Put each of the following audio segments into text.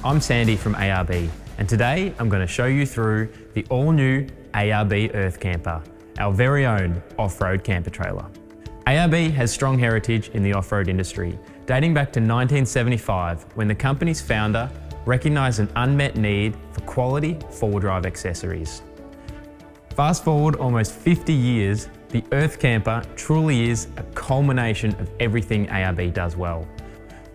I'm Sandy from ARB, and today I'm going to show you through the all-new ARB Earth Camper, our very own off-road camper trailer. ARB has strong heritage in the off-road industry, dating back to 1975 when the company's founder recognised an unmet need for quality four-wheel drive accessories. Fast forward almost 50 years, the Earth Camper truly is a culmination of everything ARB does well.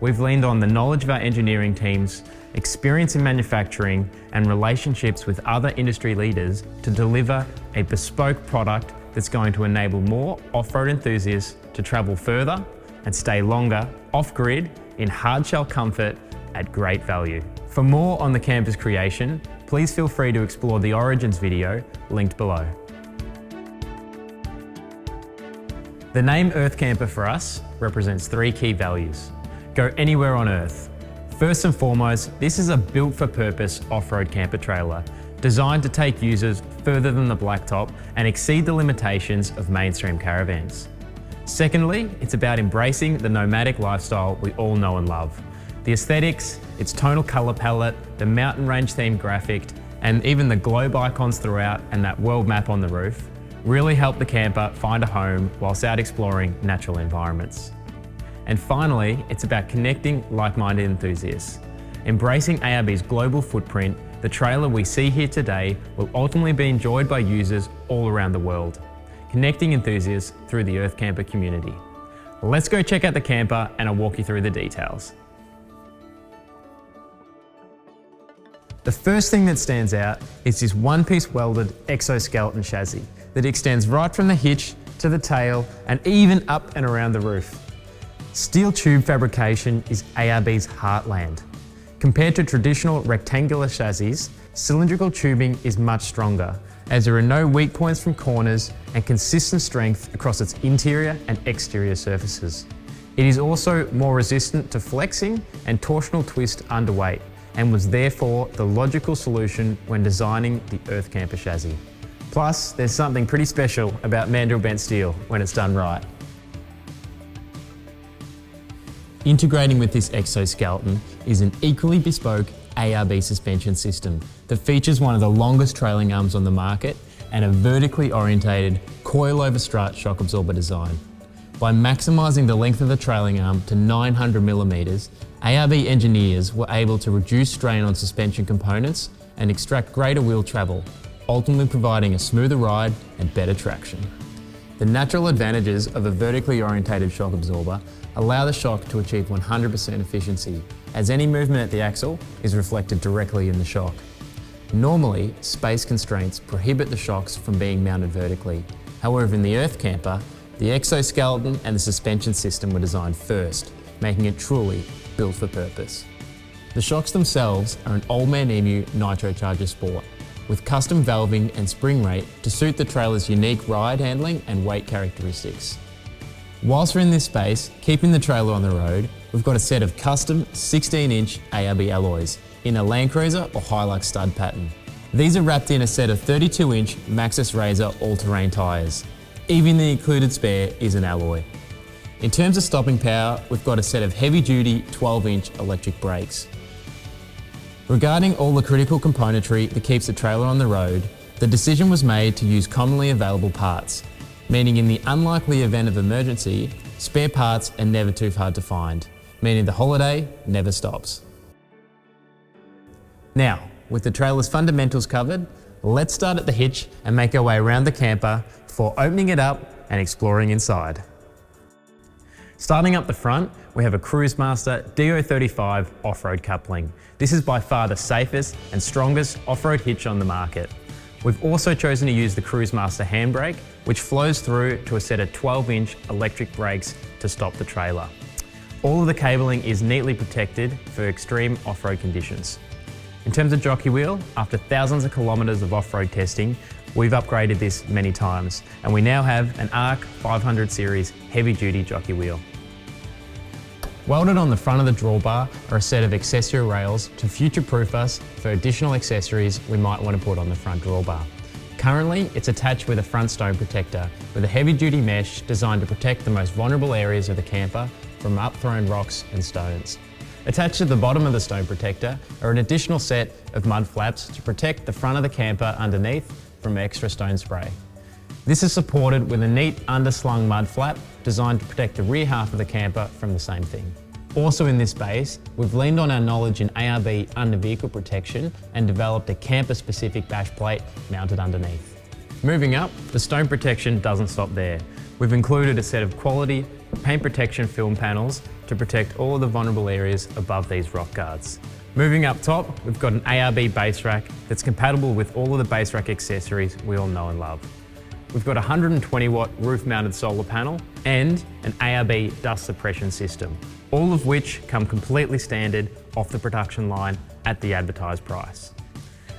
We've leaned on the knowledge of our engineering teams, experience in manufacturing, and relationships with other industry leaders to deliver a bespoke product that's going to enable more off-road enthusiasts to travel further and stay longer off-grid in hard-shell comfort at great value. For more on the camper's creation, please feel free to explore the Origins video linked below. The name Earth Camper for us represents three key values. Go anywhere on Earth. First and foremost, this is a built-for-purpose off-road camper trailer designed to take users further than the blacktop and exceed the limitations of mainstream caravans. Secondly, it's about embracing the nomadic lifestyle we all know and love. The aesthetics, its tonal colour palette, the mountain range themed graphic, and even the globe icons throughout and that world map on the roof really help the camper find a home whilst out exploring natural environments. And finally, it's about connecting like-minded enthusiasts. Embracing ARB's global footprint, the trailer we see here today will ultimately be enjoyed by users all around the world, connecting enthusiasts through the Earth Camper community. Let's go check out the camper and I'll walk you through the details. The first thing that stands out is this one-piece welded exoskeleton chassis that extends right from the hitch to the tail and even up and around the roof. Steel tube fabrication is ARB's heartland. Compared to traditional rectangular chassis, cylindrical tubing is much stronger, as there are no weak points from corners and consistent strength across its interior and exterior surfaces. It is also more resistant to flexing and torsional twist under weight, and was therefore the logical solution when designing the Earth Camper chassis. Plus, there's something pretty special about mandrel bent steel when it's done right. Integrating with this exoskeleton is an equally bespoke ARB suspension system that features one of the longest trailing arms on the market and a vertically orientated coil-over strut shock absorber design. By maximising the length of the trailing arm to 900mm, ARB engineers were able to reduce strain on suspension components and extract greater wheel travel, ultimately providing a smoother ride and better traction. The natural advantages of a vertically orientated shock absorber allow the shock to achieve 100% efficiency, as any movement at the axle is reflected directly in the shock. Normally, space constraints prohibit the shocks from being mounted vertically. However, in the Earth Camper, the exoskeleton and the suspension system were designed first, making it truly built for purpose. The shocks themselves are an Old Man Emu Nitrocharger Sport, with custom valving and spring rate to suit the trailer's unique ride handling and weight characteristics. Whilst we're in this space, keeping the trailer on the road, we've got a set of custom 16-inch ARB alloys in a Land Cruiser or Hilux stud pattern. These are wrapped in a set of 32-inch Maxxis Razor all-terrain tyres. Even the included spare is an alloy. In terms of stopping power, we've got a set of heavy-duty 12-inch electric brakes. Regarding all the critical componentry that keeps the trailer on the road, the decision was made to use commonly available parts, meaning in the unlikely event of emergency, spare parts are never too hard to find, meaning the holiday never stops. Now, with the trailer's fundamentals covered, let's start at the hitch and make our way around the camper before opening it up and exploring inside. Starting up the front, we have a Cruisemaster DO35 off-road coupling. This is by far the safest and strongest off-road hitch on the market. We've also chosen to use the Cruisemaster handbrake, which flows through to a set of 12-inch electric brakes to stop the trailer. All of the cabling is neatly protected for extreme off-road conditions. In terms of jockey wheel, after thousands of kilometres of off-road testing, we've upgraded this many times, and we now have an ARC 500 series heavy-duty jockey wheel. Welded on the front of the drawbar are a set of accessory rails to future-proof us for additional accessories we might want to put on the front drawbar. Currently, it's attached with a front stone protector with a heavy-duty mesh designed to protect the most vulnerable areas of the camper from up-thrown rocks and stones. Attached to the bottom of the stone protector are an additional set of mud flaps to protect the front of the camper underneath from extra stone spray. This is supported with a neat underslung mud flap designed to protect the rear half of the camper from the same thing. Also in this base, we've leaned on our knowledge in ARB under-vehicle protection and developed a camper-specific bash plate mounted underneath. Moving up, the stone protection doesn't stop there. We've included a set of quality paint protection film panels to protect all of the vulnerable areas above these rock guards. Moving up top, we've got an ARB base rack that's compatible with all of the base rack accessories we all know and love. We've got a 120 watt roof mounted solar panel and an ARB dust suppression system, all of which come completely standard off the production line at the advertised price.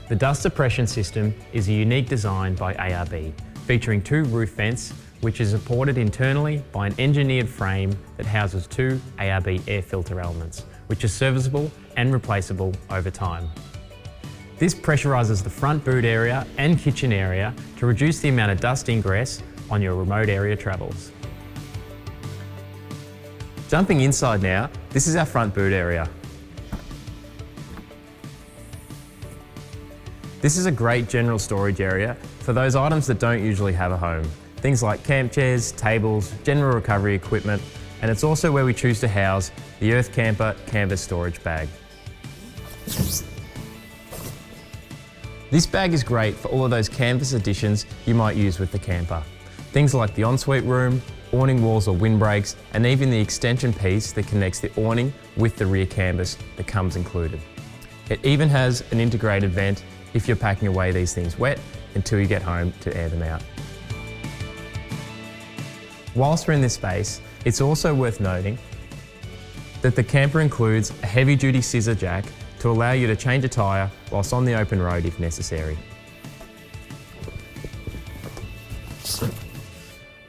The dust suppression system is a unique design by ARB, featuring 2 roof vents which is supported internally by an engineered frame that houses 2 ARB air filter elements, which are serviceable and replaceable over time. This pressurises the front boot area and kitchen area to reduce the amount of dust ingress on your remote area travels. Jumping inside now, this is our front boot area. This is a great general storage area for those items that don't usually have a home. Things like camp chairs, tables, general recovery equipment, and it's also where we choose to house the Earth Camper canvas storage bag. This bag is great for all of those canvas additions you might use with the camper. Things like the ensuite room, awning walls or windbreaks, and even the extension piece that connects the awning with the rear canvas that comes included. It even has an integrated vent if you're packing away these things wet until you get home to air them out. Whilst we're in this space, it's also worth noting that the camper includes a heavy-duty scissor jack to allow you to change a tyre whilst on the open road if necessary.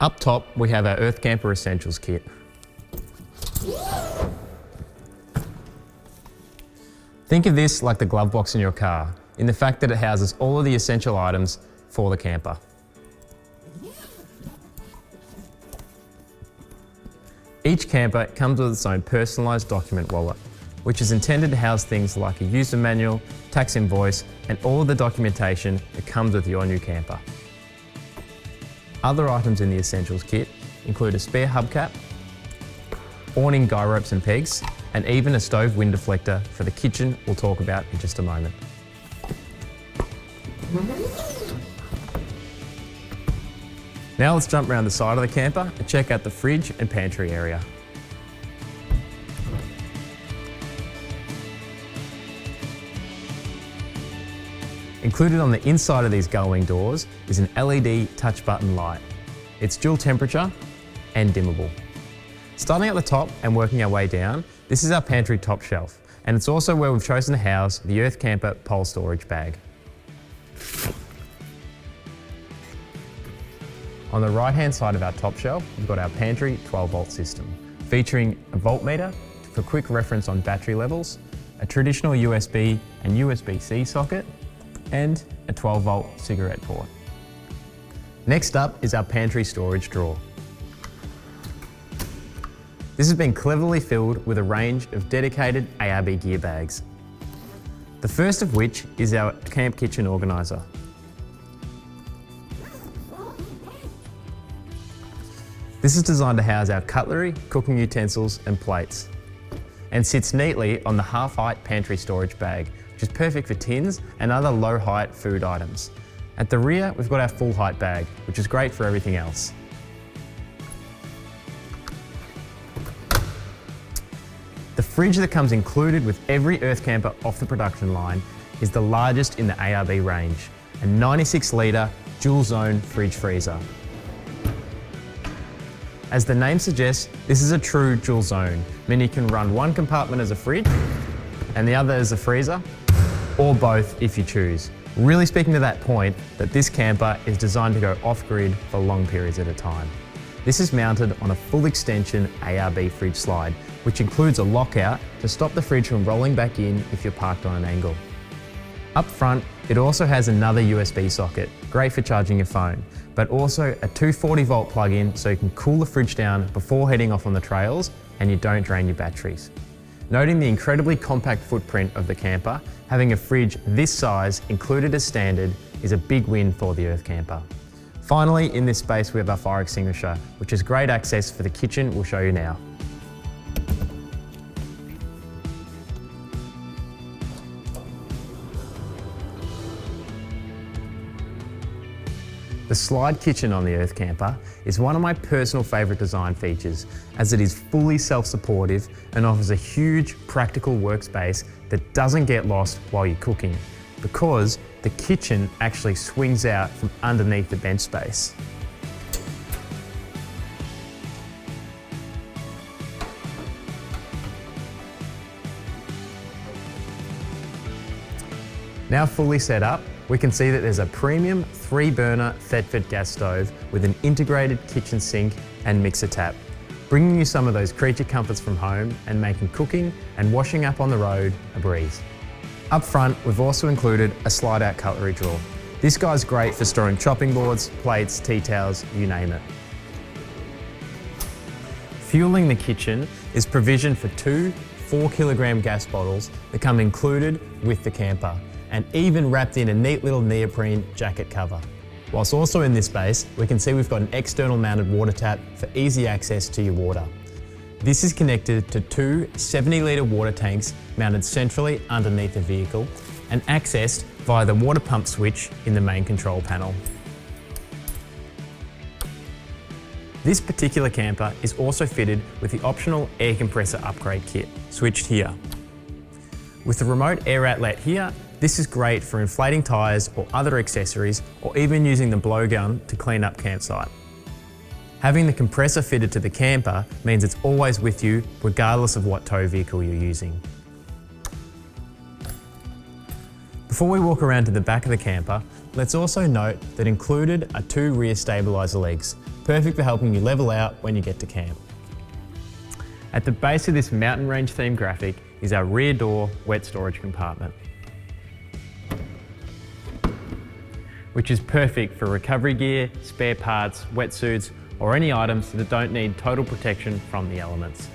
Up top, we have our Earth Camper Essentials kit. Think of this like the glove box in your car, in the fact that it houses all of the essential items for the camper. Each camper comes with its own personalised document wallet, which is intended to house things like a user manual, tax invoice, and all of the documentation that comes with your new camper. Other items in the Essentials kit include a spare hubcap, awning guy ropes and pegs, and even a stove wind deflector for the kitchen we'll talk about in just a moment. Now let's jump around the side of the camper and check out the fridge and pantry area. Included on the inside of these gull-wing doors is an LED touch button light. It's dual temperature and dimmable. Starting at the top and working our way down, this is our pantry top shelf, and it's also where we've chosen to house the Earth Camper pole storage bag. On the right-hand side of our top shelf, we've got our pantry 12-volt system, featuring a voltmeter for quick reference on battery levels, a traditional USB and USB-C socket, and a 12-volt cigarette port. Next up is our pantry storage drawer. This has been cleverly filled with a range of dedicated ARB gear bags. The first of which is our camp kitchen organiser. This is designed to house our cutlery, cooking utensils and plates, and sits neatly on the half-height pantry storage bag, which is perfect for tins and other low-height food items. At the rear, we've got our full-height bag, which is great for everything else. The fridge that comes included with every Earth Camper off the production line is the largest in the ARB range, a 96 litre dual zone fridge freezer. As the name suggests, this is a true dual zone, meaning you can run one compartment as a fridge and the other as a freezer, or both if you choose. Really speaking to that point that this camper is designed to go off-grid for long periods at a time. This is mounted on a full extension ARB fridge slide, which includes a lockout to stop the fridge from rolling back in if you're parked on an angle. Up front, it also has another USB socket, great for charging your phone, but also a 240 volt plug-in so you can cool the fridge down before heading off on the trails and you don't drain your batteries. Noting the incredibly compact footprint of the camper, having a fridge this size included as standard is a big win for the Earth Camper. Finally, in this space we have our fire extinguisher, which is great access for the kitchen we'll show you now. The slide kitchen on the Earth Camper is one of my personal favourite design features, as it is fully self-supportive and offers a huge practical workspace that doesn't get lost while you're cooking, because the kitchen actually swings out from underneath the bench space. Now fully set up, we can see that there's a premium 3-burner Thetford gas stove with an integrated kitchen sink and mixer tap, bringing you some of those creature comforts from home and making cooking and washing up on the road a breeze. Up front, we've also included a slide-out cutlery drawer. This guy's great for storing chopping boards, plates, tea towels, you name it. Fueling the kitchen is provision for 2 4-kilogram gas bottles that come included with the camper, and even wrapped in a neat little neoprene jacket cover. Whilst also in this space, we can see we've got an external mounted water tap for easy access to your water. This is connected to 2 70-litre water tanks mounted centrally underneath the vehicle and accessed via the water pump switch in the main control panel. This particular camper is also fitted with the optional air compressor upgrade kit, switched here. With the remote air outlet here, this is great for inflating tyres or other accessories, or even using the blowgun to clean up campsite. Having the compressor fitted to the camper means it's always with you, regardless of what tow vehicle you're using. Before we walk around to the back of the camper, let's also note that included are 2 rear stabiliser legs, perfect for helping you level out when you get to camp. At the base of this mountain range theme graphic is our rear door wet storage compartment, which is perfect for recovery gear, spare parts, wetsuits, or any items that don't need total protection from the elements.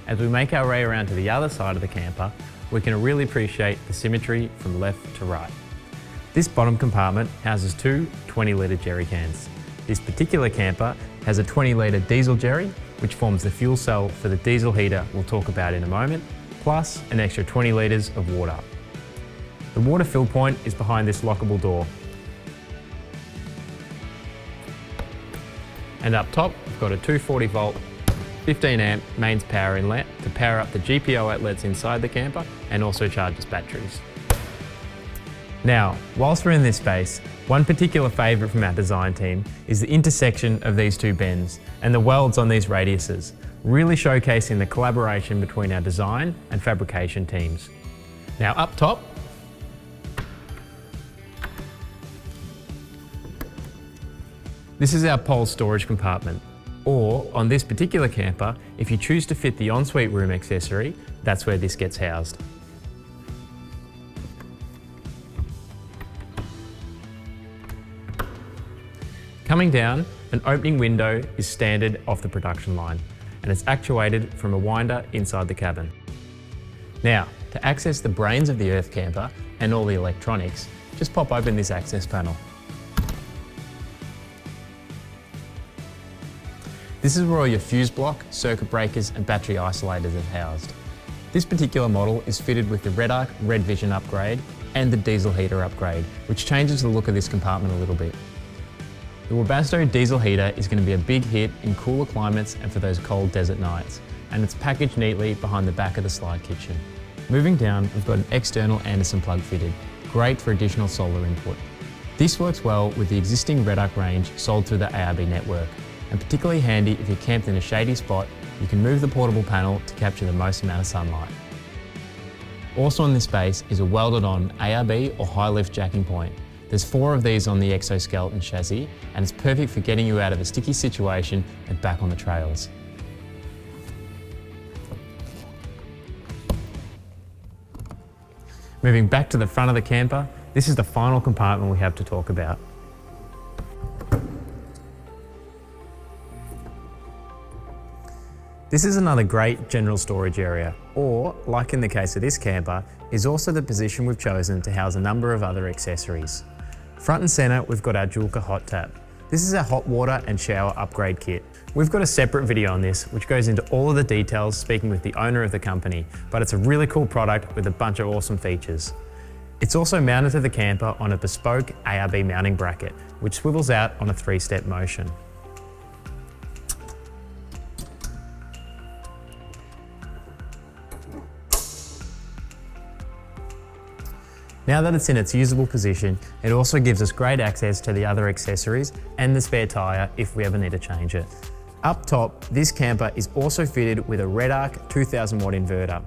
As we make our way around to the other side of the camper, we can really appreciate the symmetry from left to right. This bottom compartment houses 2 20-litre jerry cans. This particular camper has a 20-litre diesel jerry, which forms the fuel cell for the diesel heater we'll talk about in a moment, plus an extra 20 litres of water. The water fill point is behind this lockable door. And up top, we've got a 240 volt, 15 amp mains power inlet to power up the GPO outlets inside the camper and also charges batteries. Now, whilst we're in this space, one particular favourite from our design team is the intersection of these 2 bends and the welds on these radiuses, really showcasing the collaboration between our design and fabrication teams. Now up top, this is our pole storage compartment, or on this particular camper, if you choose to fit the ensuite room accessory, that's where this gets housed. Coming down, an opening window is standard off the production line, and it's actuated from a winder inside the cabin. Now, to access the brains of the Earth Camper and all the electronics, just pop open this access panel. This is where all your fuse block, circuit breakers and battery isolators are housed. This particular model is fitted with the Red Arc Red Vision upgrade and the diesel heater upgrade, which changes the look of this compartment a little bit. The Webasto diesel heater is going to be a big hit in cooler climates and for those cold desert nights, and it's packaged neatly behind the back of the slide kitchen. Moving down, we've got an external Anderson plug fitted, great for additional solar input. This works well with the existing Red Arc range sold through the ARB network, and particularly handy if you're camped in a shady spot, you can move the portable panel to capture the most amount of sunlight. Also in this space is a welded on ARB or high lift jacking point. There's 4 of these on the exoskeleton chassis, and it's perfect for getting you out of a sticky situation and back on the trails. Moving back to the front of the camper, this is the final compartment we have to talk about. This is another great general storage area, or, like in the case of this camper, is also the position we've chosen to house a number of other accessories. Front and centre, we've got our Joolca hot tap. This is our hot water and shower upgrade kit. We've got a separate video on this, which goes into all of the details speaking with the owner of the company, but it's a really cool product with a bunch of awesome features. It's also mounted to the camper on a bespoke ARB mounting bracket, which swivels out on a 3-step motion. Now that it's in its usable position, it also gives us great access to the other accessories and the spare tyre if we ever need to change it. Up top, this camper is also fitted with a RedArc 2000 watt inverter.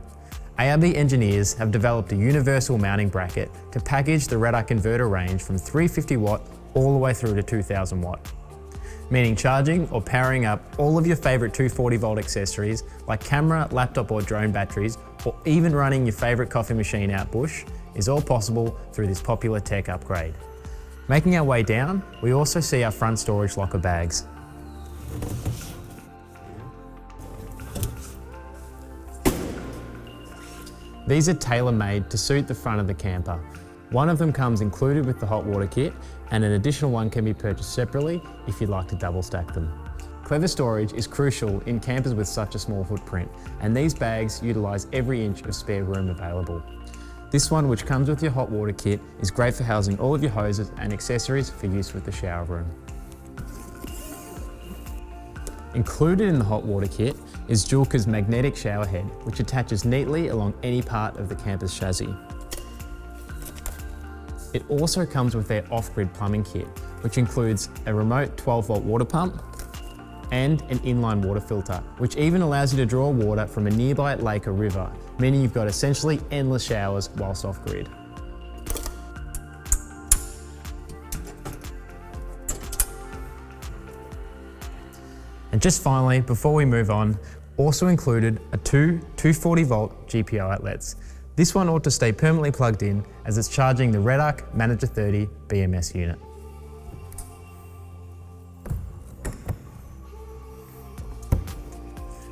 ARB engineers have developed a universal mounting bracket to package the RedArc inverter range from 350 watt all the way through to 2000 watt. Meaning charging or powering up all of your favourite 240 volt accessories like camera, laptop or drone batteries, or even running your favourite coffee machine out bush is all possible through this popular tech upgrade. Making our way down, we also see our front storage locker bags. These are tailor-made to suit the front of the camper. One of them comes included with the hot water kit, and an additional one can be purchased separately if you'd like to double stack them. Clever storage is crucial in campers with such a small footprint, and these bags utilise every inch of spare room available. This one, which comes with your hot water kit, is great for housing all of your hoses and accessories for use with the shower room. Included in the hot water kit is Joolca's magnetic shower head, which attaches neatly along any part of the camper's chassis. It also comes with their off-grid plumbing kit, which includes a remote 12 volt water pump and an inline water filter, which even allows you to draw water from a nearby lake or river, meaning you've got essentially endless showers whilst off-grid. And just finally, before we move on, also included are two 240 volt GPO outlets. This one ought to stay permanently plugged in as it's charging the RedArc Manager 30 BMS unit.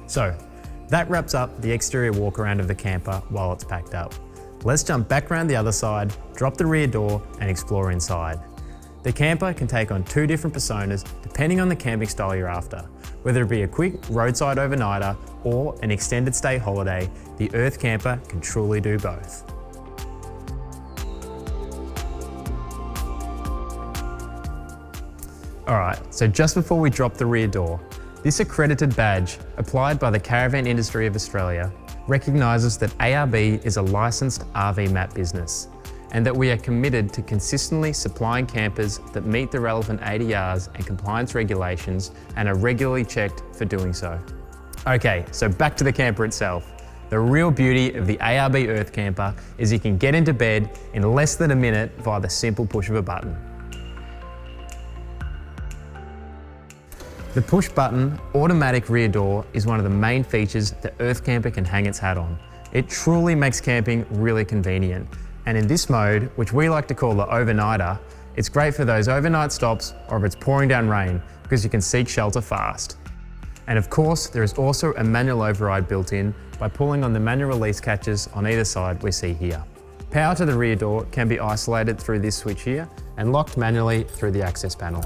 So, that wraps up the exterior walk around of the camper while it's packed up. Let's jump back around the other side, drop the rear door and explore inside. The camper can take on 2 different personas depending on the camping style you're after. Whether it be a quick roadside overnighter or an extended stay holiday, the Earth Camper can truly do both. Alright, so just before we drop the rear door, this accredited badge, applied by the Caravan Industry of Australia, recognises that ARB is a licensed RV map business, and that we are committed to consistently supplying campers that meet the relevant ADRs and compliance regulations and are regularly checked for doing so. Okay, so back to the camper itself. The real beauty of the ARB Earth Camper is you can get into bed in less than a minute via the simple push of a button. The push button automatic rear door is one of the main features that Earth Camper can hang its hat on. It truly makes camping really convenient. And in this mode, which we like to call the overnighter, it's great for those overnight stops or if it's pouring down rain because you can seek shelter fast. And of course, there is also a manual override built in by pulling on the manual release catches on either side we see here. Power to the rear door can be isolated through this switch here and locked manually through the access panel.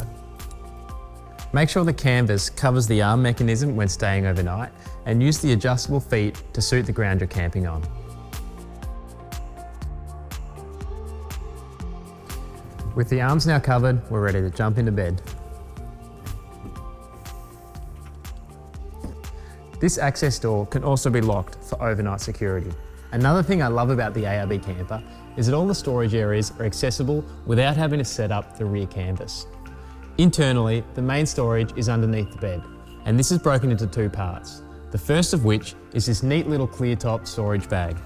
Make sure the canvas covers the arm mechanism when staying overnight and use the adjustable feet to suit the ground you're camping on. With the arms now covered, we're ready to jump into bed. This access door can also be locked for overnight security. Another thing I love about the ARB camper is that all the storage areas are accessible without having to set up the rear canvas. Internally, the main storage is underneath the bed, and this is broken into 2 parts. The first of which is this neat little clear top storage bag.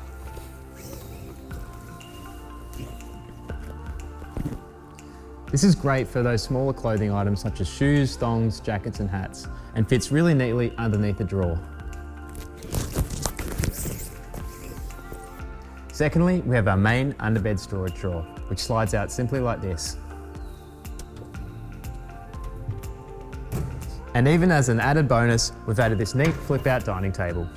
This is great for those smaller clothing items such as shoes, thongs, jackets and hats, and fits really neatly underneath the drawer. Secondly, we have our main underbed storage drawer, which slides out simply like this. And even as an added bonus, we've added this neat flip-out dining table.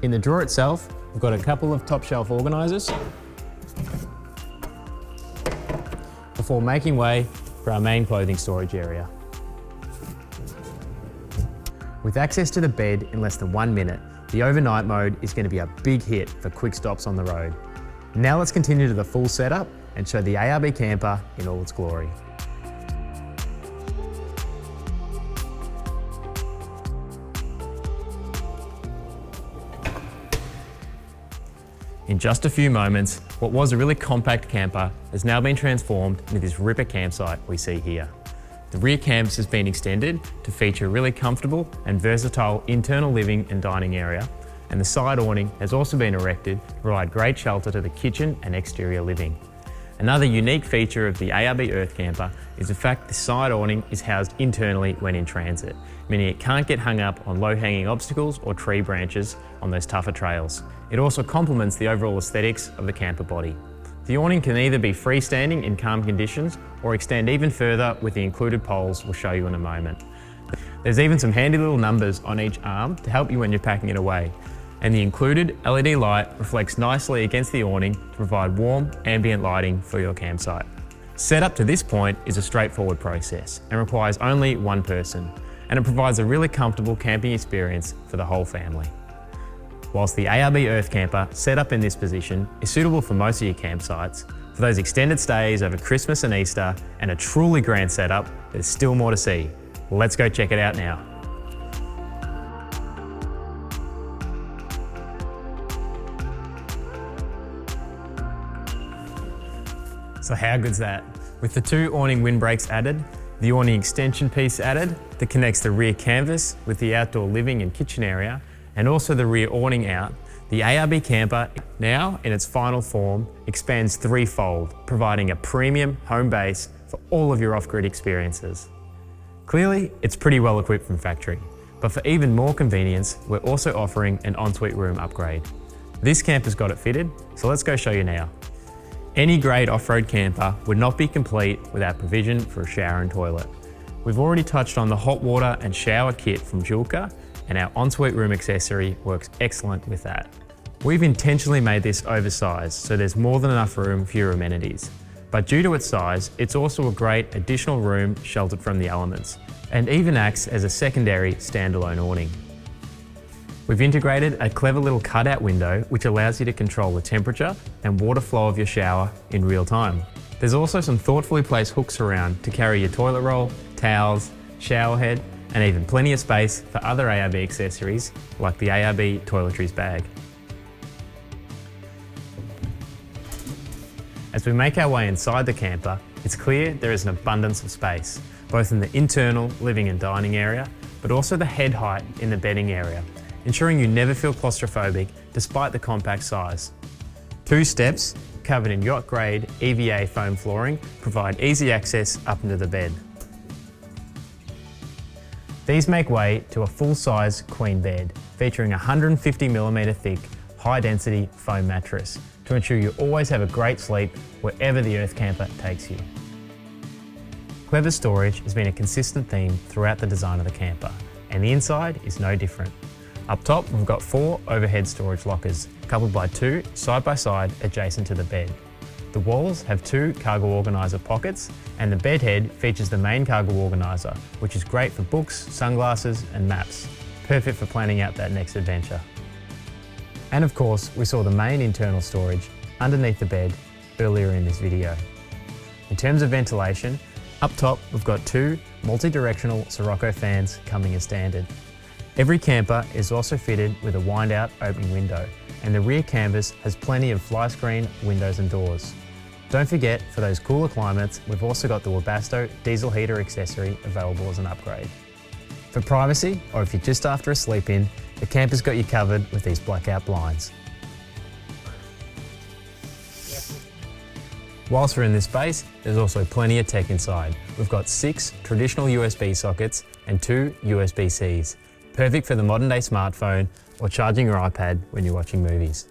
In the drawer itself, we've got a couple of top shelf organisers before making way for our main clothing storage area. With access to the bed in less than 1 minute, the overnight mode is going to be a big hit for quick stops on the road. Now let's continue to the full setup and show the ARB camper in all its glory. In just a few moments, what was a really compact camper has now been transformed into this ripper campsite we see here. The rear canvas has been extended to feature a really comfortable and versatile internal living and dining area, and the side awning has also been erected to provide great shelter to the kitchen and exterior living. Another unique feature of the ARB Earth Camper is the fact the side awning is housed internally when in transit, meaning it can't get hung up on low-hanging obstacles or tree branches on those tougher trails. It also complements the overall aesthetics of the camper body. The awning can either be freestanding in calm conditions or extend even further with the included poles we'll show you in a moment. There's even some handy little numbers on each arm to help you when you're packing it away. And the included LED light reflects nicely against the awning to provide warm, ambient lighting for your campsite. Setup to this point is a straightforward process and requires only one person, and it provides a really comfortable camping experience for the whole family. Whilst the ARB Earth Camper setup in this position is suitable for most of your campsites, for those extended stays over Christmas and Easter and a truly grand setup, there's still more to see. Let's go check it out now. So how good's that? With the two awning windbreaks added, the awning extension piece added that connects the rear canvas with the outdoor living and kitchen area, and also the rear awning out, the ARB camper, now in its final form, expands threefold, providing a premium home base for all of your off-grid experiences. Clearly, it's pretty well equipped from factory, but for even more convenience, we're also offering an ensuite room upgrade. This camper's got it fitted, so let's go show you now. Any great off-road camper would not be complete without provision for a shower and toilet. We've already touched on the hot water and shower kit from Joolca, and our ensuite room accessory works excellent with that. We've intentionally made this oversized so there's more than enough room for your amenities. But due to its size, it's also a great additional room sheltered from the elements, and even acts as a secondary standalone awning. We've integrated a clever little cutout window which allows you to control the temperature and water flow of your shower in real time. There's also some thoughtfully placed hooks around to carry your toilet roll, towels, shower head, and even plenty of space for other ARB accessories like the ARB toiletries bag. As we make our way inside the camper, it's clear there is an abundance of space, both in the internal living and dining area, but also the head height in the bedding area, ensuring you never feel claustrophobic despite the compact size. 2 steps, covered in yacht-grade EVA foam flooring, provide easy access up into the bed. These make way to a full-size queen bed, featuring a 150mm thick, high-density foam mattress to ensure you always have a great sleep wherever the Earth Camper takes you. Clever storage has been a consistent theme throughout the design of the camper, and the inside is no different. Up top, we've got 4 overhead storage lockers, coupled by 2 side-by-side adjacent to the bed. The walls have 2 cargo organiser pockets, and the bed head features the main cargo organiser, which is great for books, sunglasses and maps, perfect for planning out that next adventure. And of course, we saw the main internal storage underneath the bed earlier in this video. In terms of ventilation, up top we've got 2 multi-directional Sirocco fans coming as standard. Every camper is also fitted with a wind-out opening window, and the rear canvas has plenty of fly screen windows and doors. Don't forget, for those cooler climates, we've also got the Webasto diesel heater accessory available as an upgrade. For privacy, or if you're just after a sleep-in, the camper's got you covered with these blackout blinds. Whilst we're in this space, there's also plenty of tech inside. We've got 6 traditional USB sockets and 2 USB-Cs, perfect for the modern-day smartphone or charging your iPad when you're watching movies.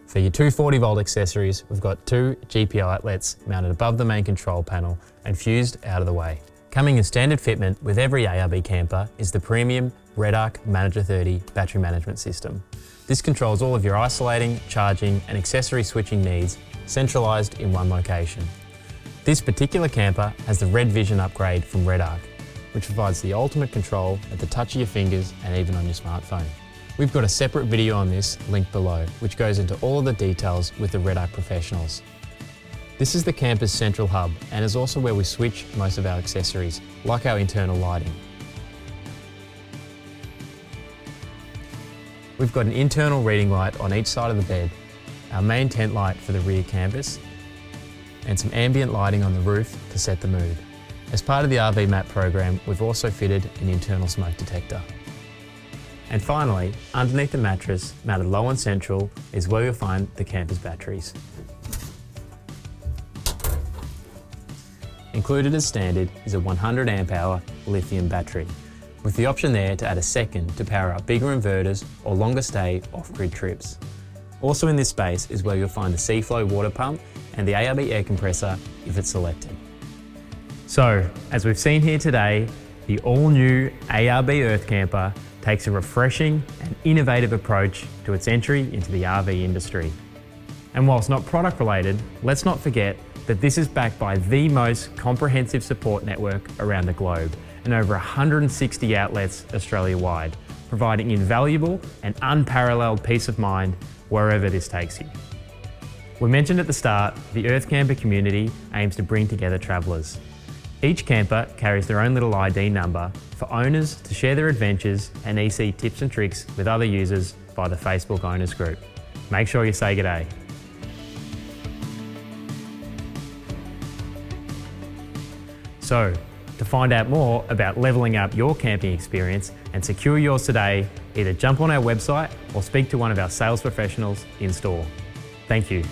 For your 240-volt accessories, we've got 2 GPI outlets mounted above the main control panel and fused out of the way. Coming as standard fitment with every ARB camper is the premium RedArc Manager 30 battery management system. This controls all of your isolating, charging and accessory switching needs centralised in one location. This particular camper has the Red Vision upgrade from RedArc, which provides the ultimate control at the touch of your fingers and even on your smartphone. We've got a separate video on this linked below, which goes into all of the details with the RedArc professionals. This is the camper's central hub and is also where we switch most of our accessories, like our internal lighting. We've got an internal reading light on each side of the bed, our main tent light for the rear canvas, and some ambient lighting on the roof to set the mood. As part of the RV Map program, we've also fitted an internal smoke detector. And finally, underneath the mattress, mounted low and central, is where you'll find the camper's batteries. Included as standard is a 100 amp hour lithium battery, with the option there to add a second to power up bigger inverters or longer stay off-grid trips. Also in this space is where you'll find the Seaflow water pump and the ARB air compressor if it's selected. So, as we've seen here today, the all-new ARB Earth Camper takes a refreshing and innovative approach to its entry into the RV industry. And whilst not product related, let's not forget that this is backed by the most comprehensive support network around the globe and over 160 outlets Australia-wide, providing invaluable and unparalleled peace of mind wherever this takes you. We mentioned at the start, the Earth Camper community aims to bring together travellers. Each camper carries their own little ID number for owners to share their adventures and EC tips and tricks with other users by the Facebook owners group. Make sure you say g'day. So, to find out more about levelling up your camping experience and secure yours today, either jump on our website or speak to one of our sales professionals in store. Thank you.